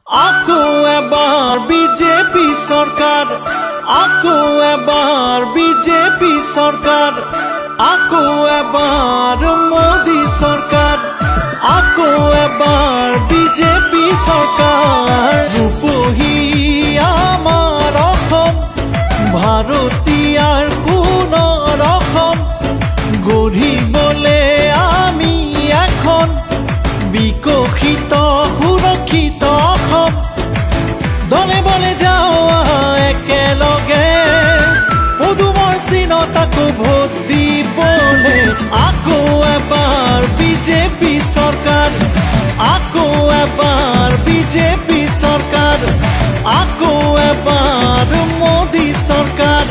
আকৌ এবাৰ বিজেপি চৰকাৰ, আকৌ এবাৰ বিজেপি চৰকাৰ, আকৌ এবাৰ মোদী চৰকাৰ, আকৌ এবাৰ বিজেপি চৰকাৰ। ৰূপহী আমাৰ অসম, ভাৰতীয়াৰ সোণৰ অসম, গঢ়িবলে আমি এখন বিকশিত সুৰক্ষিত অসম। দলে বলে যাওঁ একেলগে, পদুমৰ চিনত আকৌ ভোট দিবলে। আকৌ এবাৰ বিজেপি চৰকাৰ, আকৌ এবাৰ বিজেপি চৰকাৰ, আকৌ এবাৰ মোদী চৰকাৰ,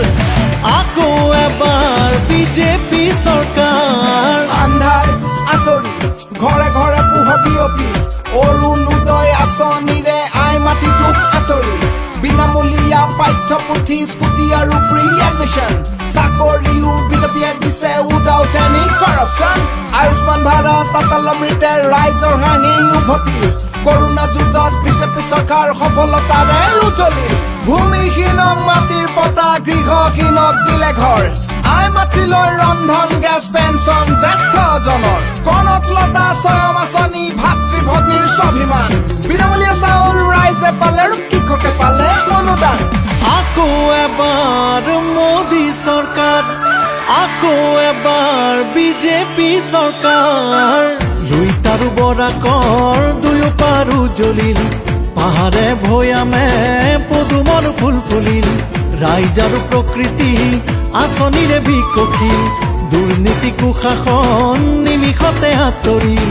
আকৌ এবাৰ বিজেপি চৰকাৰ। আন্ধাৰ আঁতৰি ঘৰে ঘৰে পোহ বিয়পি, অৰুণোদয় আঁচনিৰে আই মাটি দুখ আঁতৰি, বিনামূলীয়া পাঠ্যপুথি, স্কুটি আৰু ফ্ৰী এডমিশ্যন, চাকৰিও বিজেপিয়ে দিছে without any corruption. Ayushman Bharat Atal অমৃতে ৰাইজৰ হাঁহি উভতি, কৰোণা যুঁজত বিজেপি চৰকাৰ সফলতাৰে উজলি। ভূমিহীনক মাটিৰ পতা, গৃহহীনক দিলে ঘৰ, আই মাতিলৈ ৰন্ধন গেছ পেঞ্চন জ্যেষ্ঠজনৰ, কনক লতা স্বয়ং আঁচনি ভাতৃ ভগ্নীৰ স্বাভিমান, বিনামূলীয়া চাউল ৰাইজে পালে আৰু কৃষকে পালে অনুদান। আকৌ এবাৰ মোদী চৰকাৰ, আকৌ এবাৰ বিজেপি চৰকাৰ। লুইতাৰু বৰাকৰ দুয়ো পাৰো জ্বলিল, পাহাৰে ভৈয়ামে পদুমৰ ফুল ফুলিল, ৰাইজ আৰু প্ৰকৃতি আঁচনিৰে বিকশিল, দুৰ্নীতি কুশাসন নিমিষতে আঁতৰিল,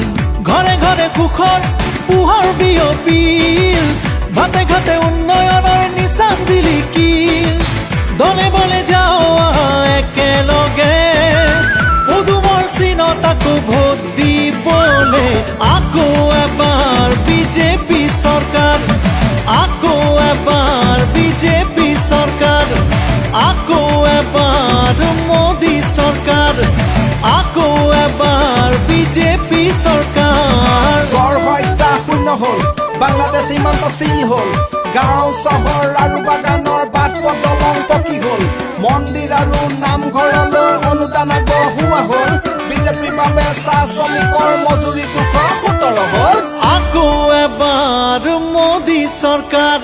ঘৰে ঘৰে সুখৰ পোহৰ বিয়পিল, বাটে ঘাটে উন্নয়নৰ নিচান জিলিকিল। দলে বলে যাওঁ একেলগে, পদুমৰ চিনত আকৌ ভোট দিবলে। আকৌ এবাৰ বিজেপি চৰকাৰ, আকৌ এবাৰ বিজেপি চৰকাৰ, আকৌ এবাৰ মোদী চৰকাৰ, আকৌ এবাৰ বিজেপি চৰকাৰ। গড় হত্যা শূন্য হ'ল, বাংলাদেশ সীমান্ত চিল হ'ল, গাঁও চহৰ আৰু বাগানৰ বাট পদলং পকী হ'ল, মন্দিৰ আৰু নামঘৰলৈ অনুদান আগবঢ়োৱা হ'ল, বিজেপিৰ বাবে চাহ শ্ৰমিকৰ মজুৰি 217 হ'ল। আকৌ এবাৰ মোদী চৰকাৰ,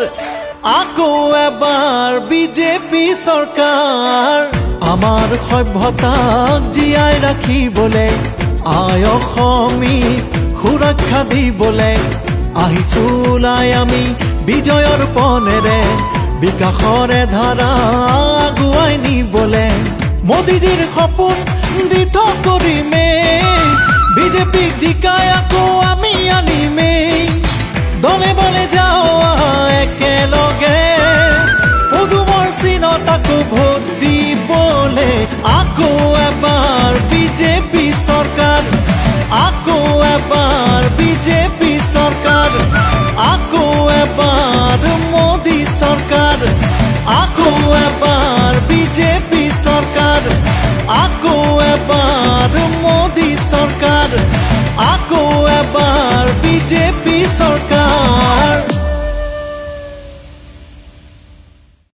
আকৌ এবাৰ বিজেপি চৰকাৰ। আমাৰ সভ্যতাক জীয়াই ৰাখিবলে, আই অসমী সুৰক্ষা দিবলে, আহিছো ওলাই আমি বিজয়ৰ পনেৰে, বিকাশৰে ধাৰা আগুৱাই নিবলে। মোদীজীৰ সপোন দিঠ কৰিমেই, বিজেপিক জিকাই আকৌ আমি আনিমেই। দলে বলে যাওঁ একেলগে, পদুমৰ চিনত আকৌ ভোট দিবলে। আকৌ এবাৰ বিজেপি চৰকাৰ, আকৌ এবাৰ বিজেপি চৰকাৰ, আকৌ এবাৰ মোদী চৰকাৰ, আকৌ এবাৰ বিজেপি চৰকাৰ, আকৌ এবাৰ মোদী চৰকাৰ, আকৌ এবাৰ বিজেপি চৰকাৰ।